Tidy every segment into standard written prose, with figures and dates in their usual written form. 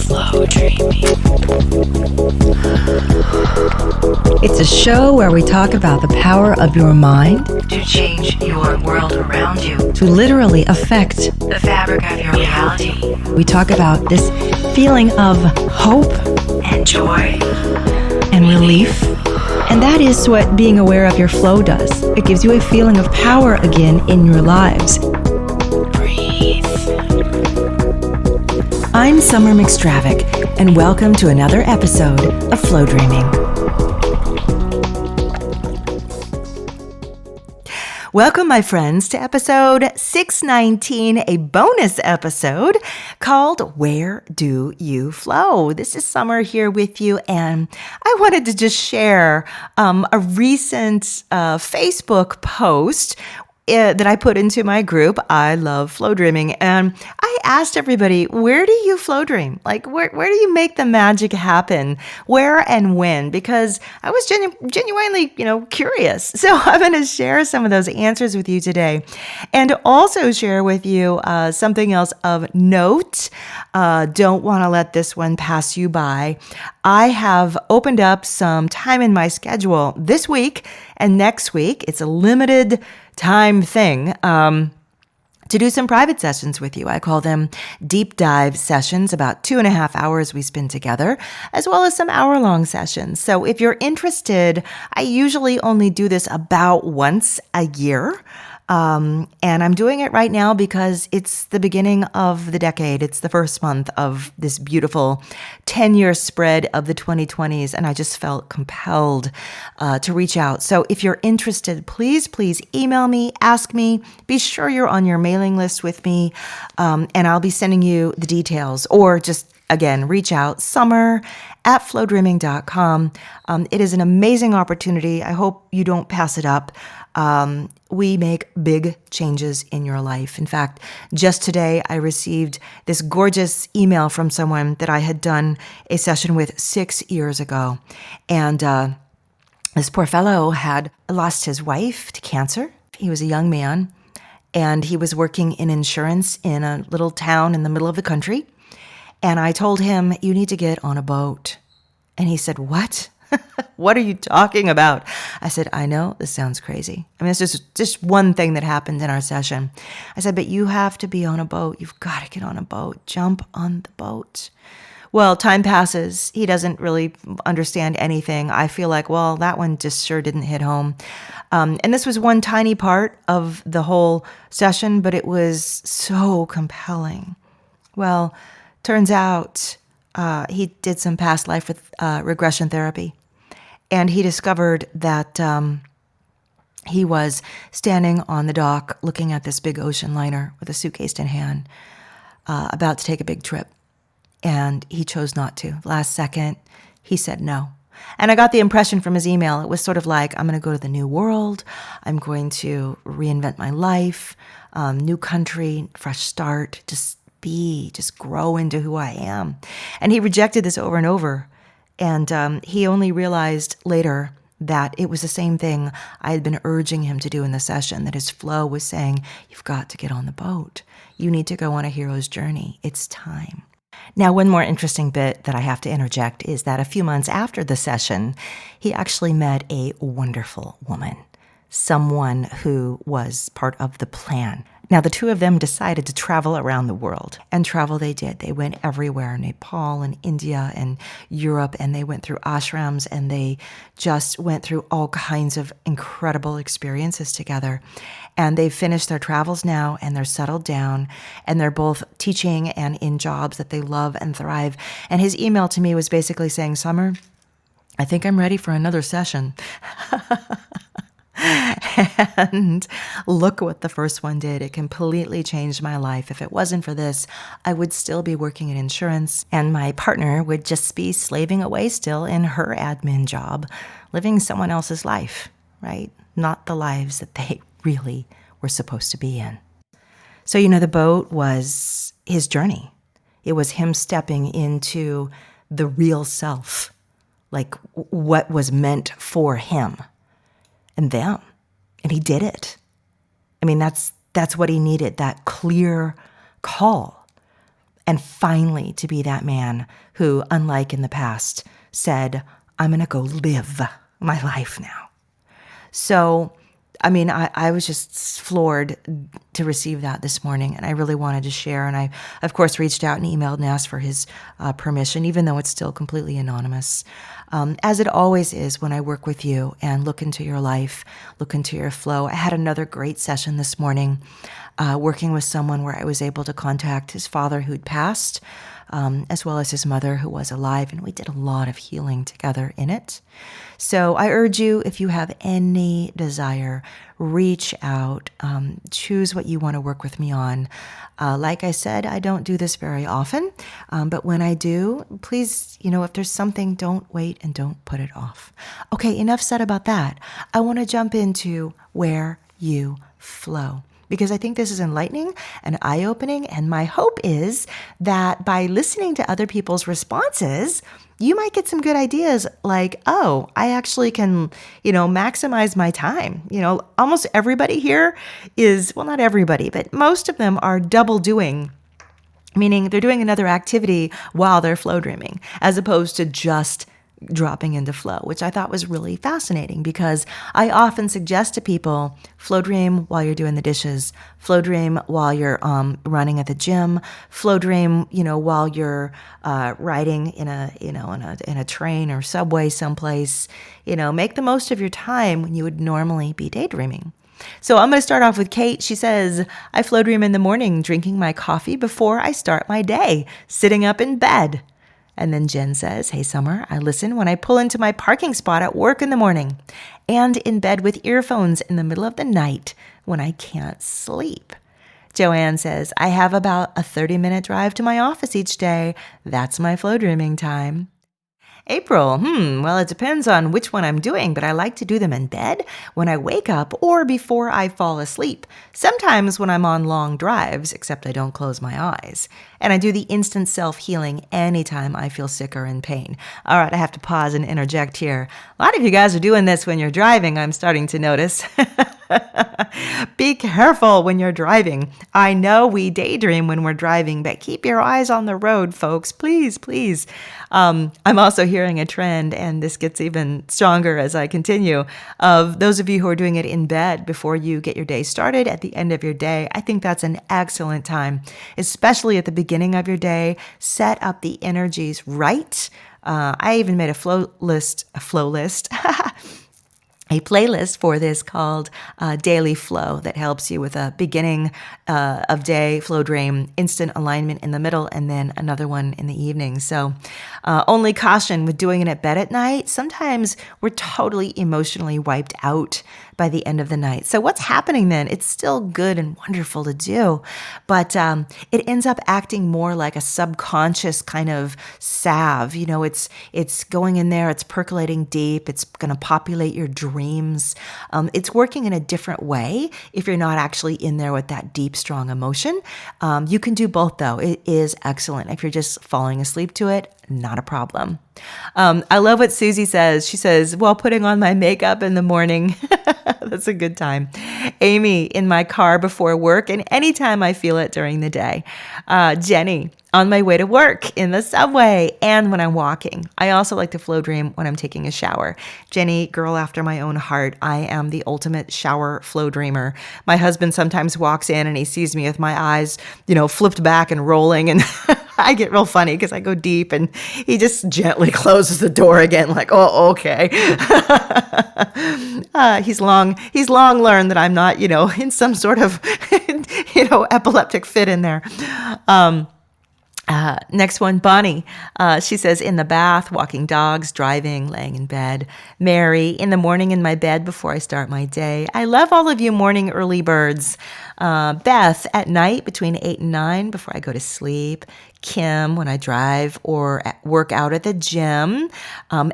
Flow Dreaming. It's a show where we talk about the power of your mind To change your world around you. to literally affect. The fabric of your reality. We talk about this feeling of hope And joy. and relief. And that is what being aware of your flow does. It gives you a feeling of power again in your lives. Breathe. I'm Summer McStravick, and welcome to another episode of Flow Dreaming. Welcome, my friends, to episode 619, a bonus episode called Where Do You Flow? This is Summer here with you, and I wanted to just share a recent Facebook post that I put into my group, I Love Flow Dreaming. And I asked everybody, where do you flow dream? Like, where do you make the magic happen? Where and when? Because I was genuinely, curious. So I'm going to share some of those answers with you today and also share with you something else of note. Don't want to let this one pass you by. I have opened up some time in my schedule this week and next week. It's a limited time thing to do some private sessions with you. I call them deep dive sessions, about 2.5 hours we spend together, as well as some hour-long sessions. So if you're interested, I usually only do this about once a year. And I'm doing it right now because it's the beginning of the decade. It's the first month of this beautiful 10-year spread of the 2020s. And I just felt compelled to reach out. So if you're interested, please email me, ask me, be sure you're on your mailing list with me. And I'll be sending you the details, or just again, reach out, summer@flowdreaming.com. It is an amazing opportunity. I hope you don't pass it up. We make big changes in your life. In fact, just today, I received this gorgeous email from someone that I had done a session with 6 years ago. And this poor fellow had lost his wife to cancer. He was a young man, and he was working in insurance in a little town in the middle of the country. And I told him, you need to get on a boat. And he said, what? What are you talking about? I said, I know this sounds crazy. I mean, it's just one thing that happened in our session. I said, but you have to be on a boat. You've got to get on a boat. Jump on the boat. Well, time passes. He doesn't really understand anything. I feel like, well, that one just sure didn't hit home. And this was one tiny part of the whole session, but it was so compelling. Well, turns out he did some past life with regression therapy, and he discovered that he was standing on the dock looking at this big ocean liner with a suitcase in hand, about to take a big trip, and he chose not to. Last second, he said no. And I got the impression from his email, it was sort of like, I'm going to go to the new world, I'm going to reinvent my life, new country, fresh start, just grow into who I am. And he rejected this over and over. And he only realized later that it was the same thing I had been urging him to do in the session, that his flow was saying, you've got to get on the boat. You need to go on a hero's journey. It's time. Now, one more interesting bit that I have to interject is that a few months after the session, he actually met a wonderful woman, someone who was part of the plan. Now, the two of them decided to travel around the world, and travel they did. They went everywhere, Nepal and India and Europe, and they went through ashrams, and they just went through all kinds of incredible experiences together. And they've finished their travels now, and they're settled down, and they're both teaching and in jobs that they love and thrive. And his email to me was basically saying, Summer, I think I'm ready for another session. And look what the first one did. It completely changed my life. If it wasn't for this, I would still be working in insurance, and my partner would just be slaving away still in her admin job, living someone else's life, right? Not the lives that they really were supposed to be in. So, the boat was his journey. It was him stepping into the real self, like what was meant for him and them. And he did it. I mean, that's what he needed, that clear call. and finally to be that man who, unlike in the past, said, I'm going to go live my life now. So, I mean, I was just floored to receive that this morning, and I really wanted to share. And I, of course, reached out and emailed and asked for his permission, even though it's still completely anonymous. As it always is when I work with you and look into your life, look into your flow. I had another great session this morning working with someone where I was able to contact his father who'd passed, as well as his mother who was alive, and we did a lot of healing together in it. So I urge you, if you have any desire, reach out, choose what you want to work with me on. Like I said, I don't do this very often, but when I do, please, if there's something, don't wait and don't put it off. Okay, enough said about that. I want to jump into where you flow, because I think this is enlightening and eye-opening, and my hope is that by listening to other people's responses, you might get some good ideas like, oh, I actually can, maximize my time. Almost everybody here is, well, not everybody, but most of them are double doing, meaning they're doing another activity while they're flow dreaming, as opposed to just dropping into flow, which I thought was really fascinating, because I often suggest to people, flow dream while you're doing the dishes, flow dream while you're running at the gym, flow dream, while you're riding in a train or subway someplace. Make the most of your time when you would normally be daydreaming. So I'm going to start off with Kate. She says, I flow dream in the morning, drinking my coffee before I start my day, sitting up in bed. And then Jen says, hey, Summer, I listen when I pull into my parking spot at work in the morning and in bed with earphones in the middle of the night when I can't sleep. Joanne says, I have about a 30-minute drive to my office each day. That's my flow dreaming time. April, well, it depends on which one I'm doing, but I like to do them in bed, when I wake up, or before I fall asleep. Sometimes when I'm on long drives, except I don't close my eyes. And I do the instant self-healing anytime I feel sick or in pain. All right, I have to pause and interject here. A lot of you guys are doing this when you're driving, I'm starting to notice. Be careful when you're driving. I know we daydream when we're driving, but keep your eyes on the road, folks. Please, please. I'm also hearing a trend, and this gets even stronger as I continue, of those of you who are doing it in bed before you get your day started at the end of your day. I think that's an excellent time, especially at the beginning of your day. Set up the energies right. I even made a playlist for this called Daily Flow that helps you with a beginning of day flow dream, instant alignment in the middle, and then another one in the evening. So only caution with doing it at bed at night. Sometimes we're totally emotionally wiped out by the end of the night. So what's happening then? It's still good and wonderful to do, but it ends up acting more like a subconscious kind of salve. It's going in there, it's percolating deep, it's going to populate your dreams. It's working in a different way if you're not actually in there with that deep, strong emotion. You can do both, though. It is excellent. If you're just falling asleep to it, not a problem. I love what Susie says. She says, while putting on my makeup in the morning. That's a good time. Amy, in my car before work, and anytime I feel it during the day. Jenny, on my way to work, in the subway, and when I'm walking. I also like to flow dream when I'm taking a shower. Jenny, girl after my own heart, I am the ultimate shower flow dreamer. My husband sometimes walks in and he sees me with my eyes, flipped back and rolling, and I get real funny because I go deep, and he just gently closes the door again, like, oh, okay. He's long learned that I'm not, in some sort of, epileptic fit in there. Next one, Bonnie. She says, in the bath, walking dogs, driving, laying in bed. Mary, in the morning in my bed before I start my day. I love all of you morning early birds. Beth, at night between 8 and 9 before I go to sleep. Kim, when I drive or work out at the gym.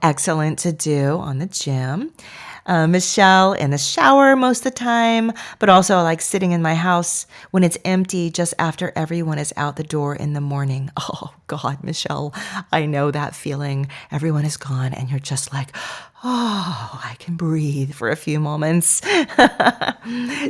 Excellent to do on the gym. Michelle, in the shower most of the time, but also I like sitting in my house when it's empty just after everyone is out the door in the morning. Oh, God, Michelle, I know that feeling. Everyone is gone and you're just like, oh, I can breathe for a few moments.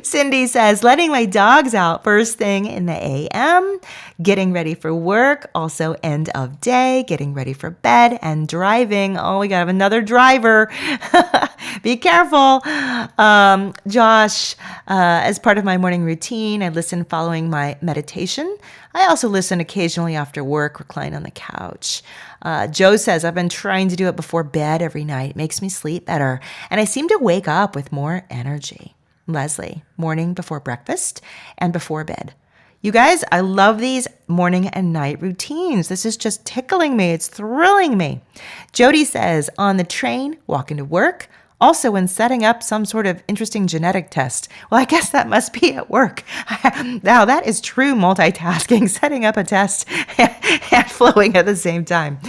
Cindy says, letting my dogs out first thing in the AM, getting ready for work, also end of day, getting ready for bed, and driving. Oh, we got to have another driver. Be careful. Josh, as part of my morning routine, I listen following my meditation. I also listen occasionally after work, recline on the couch. Joe says, I've been trying to do it before bed every night. It makes me sleep better, and I seem to wake up with more energy. Leslie, morning before breakfast and before bed. You guys, I love these morning and night routines. This is just tickling me. It's thrilling me. Jody says, on the train, walking to work, also when setting up some sort of interesting genetic test. Well, I guess that must be at work. Now, that is true multitasking, setting up a test and flowing at the same time.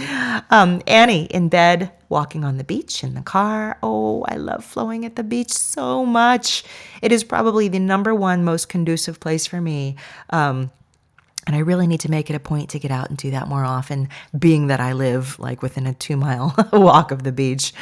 Annie, in bed, walking on the beach, in the car. Oh, I love flowing at the beach so much. It is probably the number one most conducive place for me. And I really need to make it a point to get out and do that more often, being that I live like within a 2-mile walk of the beach.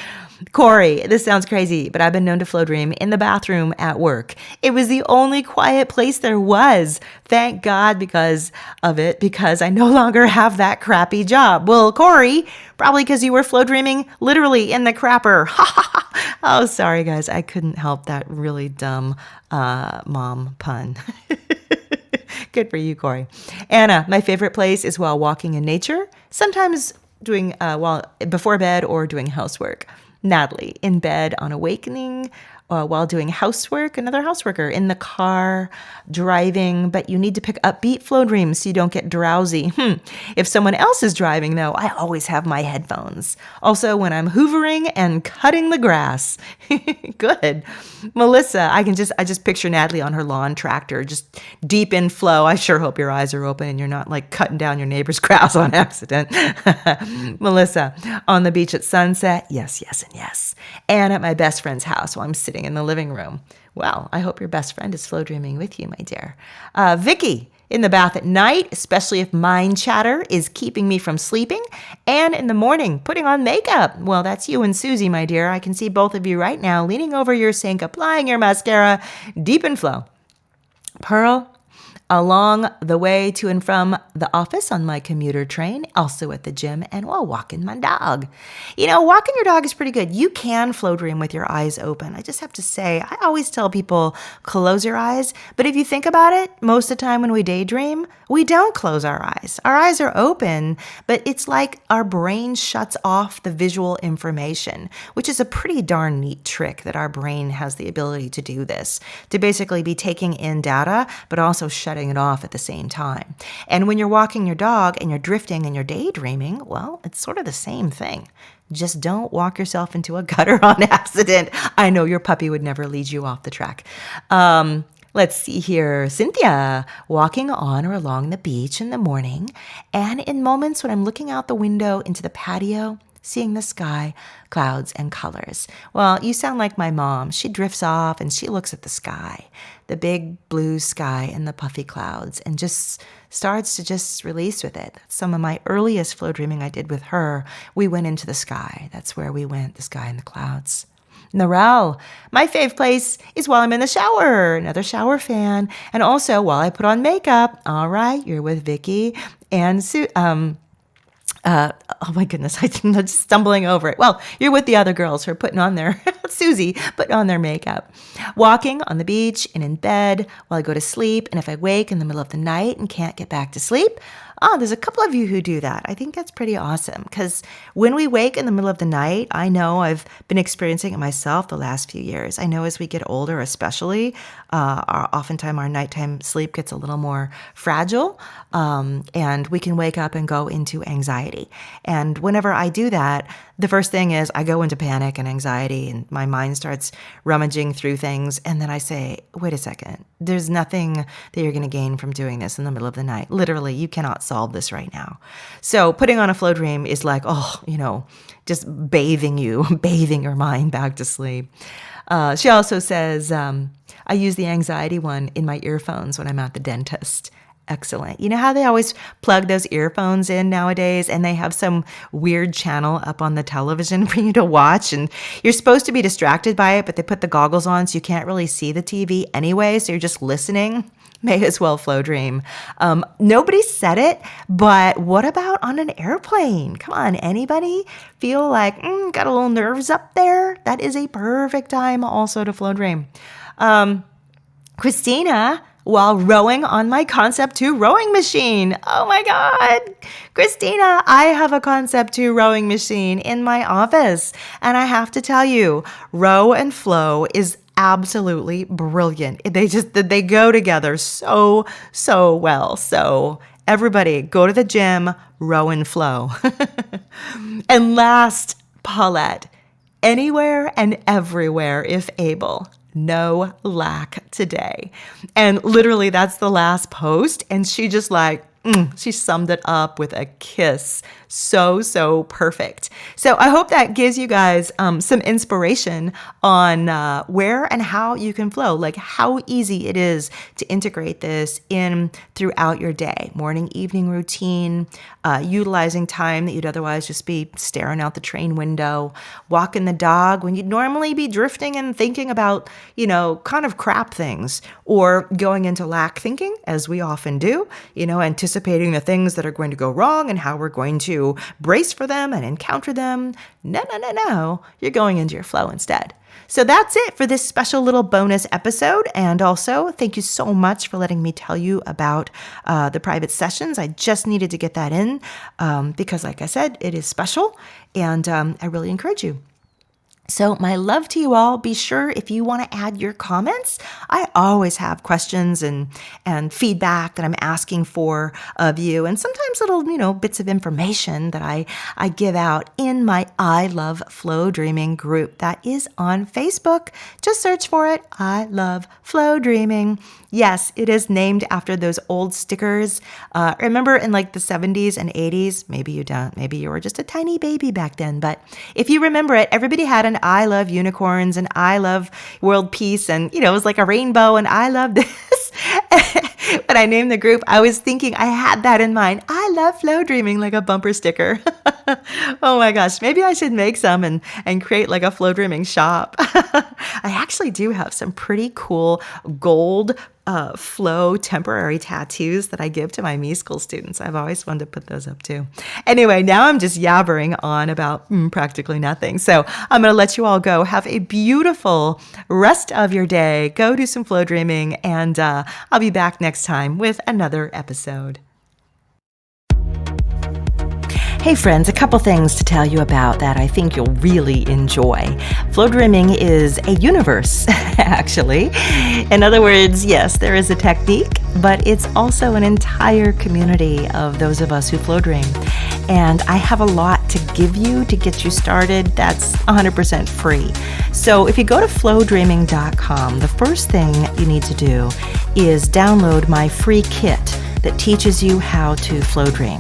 Corey, this sounds crazy, but I've been known to flow dream in the bathroom at work. It was the only quiet place there was. Thank God because of it, because I no longer have that crappy job. Well, Corey, probably because you were flow dreaming literally in the crapper. Oh, sorry, guys. I couldn't help that really dumb mom pun. Good for you, Corey. Anna, my favorite place is while walking in nature, sometimes doing while before bed or doing housework. Natalie, in bed on awakening, while doing housework, another houseworker, in the car, driving, but you need to pick upbeat flow dreams so you don't get drowsy. If someone else is driving, though, I always have my headphones. Also, when I'm hoovering and cutting the grass. Good. Melissa, I just picture Natalie on her lawn tractor, just deep in flow. I sure hope your eyes are open and you're not like cutting down your neighbor's grass on accident. Melissa, on the beach at sunset. Yes, yes, and yes. And at my best friend's house while I'm sitting in the living room. Well, I hope your best friend is flow dreaming with you, my dear. Vicky, in the bath at night, especially if mind chatter is keeping me from sleeping. And in the morning, putting on makeup. Well, that's you and Susie, my dear. I can see both of you right now leaning over your sink, applying your mascara, deep in flow. Pearl, along the way to and from the office on my commuter train, also at the gym, and while walking my dog. You know, walking your dog is pretty good. You can flow dream with your eyes open. I just have to say, I always tell people, close your eyes. But if you think about it, most of the time when we daydream, we don't close our eyes. Our eyes are open, but it's like our brain shuts off the visual information, which is a pretty darn neat trick that our brain has the ability to do this, to basically be taking in data, but also shutting it off at the same time. And when you're walking your dog and you're drifting and you're daydreaming, well, it's sort of the same thing. Just don't walk yourself into a gutter on accident. I know your puppy would never lead you off the track. Let's see here. Cynthia, walking on or along the beach in the morning, and in moments when I'm looking out the window into the patio, seeing the sky, clouds, and colors. Well, you sound like my mom. She drifts off and she looks at the sky, the big blue sky and the puffy clouds, and just starts to just release with it. That's some of my earliest flow dreaming I did with her. We went into the sky. That's where we went, the sky and the clouds. Narelle, my fave place is while I'm in the shower, another shower fan, and also while I put on makeup. All right, you're with Vicky and oh my goodness, I'm just stumbling over it. Well, you're with the other girls who are putting on their, Susie, putting on their makeup. Walking on the beach and in bed while I go to sleep. And if I wake in the middle of the night and can't get back to sleep, there's a couple of you who do that. I think that's pretty awesome because when we wake in the middle of the night, I know I've been experiencing it myself the last few years. I know as we get older, especially, oftentimes our nighttime sleep gets a little more fragile, and we can wake up and go into anxiety. And whenever I do that, the first thing is I go into panic and anxiety and my mind starts rummaging through things. And then I say, wait a second, there's nothing that you're going to gain from doing this in the middle of the night. Literally, you cannot solve this right now. So putting on a flow dream is like, just bathing your mind back to sleep. She also says, I use the anxiety one in my earphones when I'm at the dentist. Excellent. You know how they always plug those earphones in nowadays and they have some weird channel up on the television for you to watch and you're supposed to be distracted by it, but they put the goggles on so you can't really see the TV anyway, so you're just listening? May as well flow dream. Nobody said it, but what about on an airplane? Come on, anybody feel like, got a little nerves up there? That is a perfect time also to flow dream. Christina, while rowing on my Concept 2 rowing machine. Oh my God. Christina, I have a Concept 2 rowing machine in my office. And I have to tell you, row and flow is absolutely brilliant. They go together so well. So everybody go to the gym, row and flow. And last, Paulette, anywhere and everywhere if able. No lack today. And literally that's the last post. And she just she summed it up with a kiss. So perfect. So I hope that gives you guys some inspiration on where and how you can flow, like how easy it is to integrate this in throughout your day, morning, evening routine, utilizing time that you'd otherwise just be staring out the train window, walking the dog when you'd normally be drifting and thinking about, kind of crap things, or going into lack thinking, as we often do, anticipating the things that are going to go wrong and how we're going to brace for them and encounter them. No. You're going into your flow instead. So that's it for this special little bonus episode. And also, thank you so much for letting me tell you about the private sessions. I just needed to get that in because, like I said, it is special. And I really encourage you. So my love to you all. Be sure if you want to add your comments. I always have questions and feedback that I'm asking for of you. And sometimes little, bits of information that I give out in my I Love Flow Dreaming group that is on Facebook. Just search for it. I Love Flow Dreaming. Yes, it is named after those old stickers. Remember in like the 70s and 80s? Maybe you don't. Maybe you were just a tiny baby back then. But if you remember it, everybody had an I love unicorns and I love world peace. And, it was like a rainbow and I love this. When I named the group, I was thinking I had that in mind. I love flow dreaming, like a bumper sticker. Oh my gosh, maybe I should make some and create like a flow dreaming shop. I actually do have some pretty cool gold flow temporary tattoos that I give to my me-school students. I've always wanted to put those up too. Anyway, now I'm just yabbering on about practically nothing. So I'm going to let you all go. Have a beautiful rest of your day. Go do some flow dreaming, and I'll be back next time with another episode. Hey friends, a couple things to tell you about that I think you'll really enjoy. Flow dreaming is a universe, actually. In other words, yes, there is a technique, but it's also an entire community of those of us who flow dream. And I have a lot to give you to get you started. That's 100% free. So if you go to flowdreaming.com, the first thing you need to do is download my free kit that teaches you how to flow dream.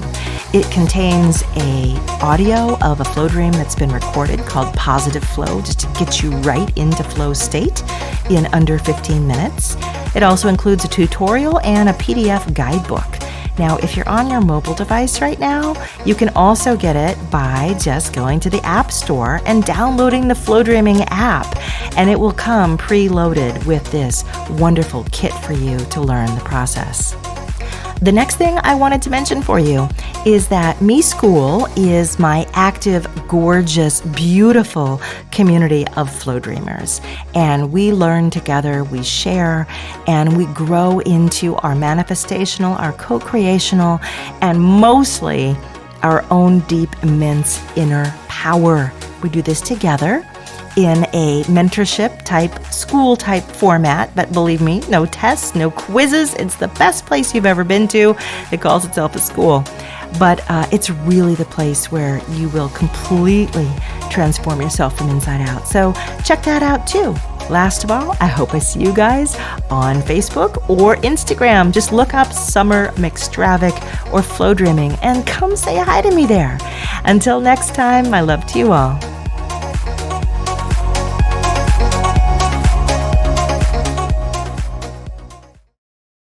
It contains a audio of a flow dream that's been recorded called Positive Flow, just to get you right into flow state in under 15 minutes. It also includes a tutorial and a PDF guidebook. Now, if you're on your mobile device right now, you can also get it by just going to the App Store and downloading the Flow Dreaming app, and it will come preloaded with this wonderful kit for you to learn the process. The next thing I wanted to mention for you is that Me School is my active, gorgeous, beautiful community of flow dreamers. And we learn together, we share, and we grow into our manifestational, our co-creational, and mostly our own deep, immense inner power. We do this together in a mentorship type, school type format, but believe me, no tests, no quizzes. It's the best place you've ever been to. It calls itself a school. But it's really the place where you will completely transform yourself from inside out. So check that out too. Last of all, I hope I see you guys on Facebook or Instagram. Just look up Summer McStravic or Flow Dreaming and come say hi to me there. Until next time, my love to you all.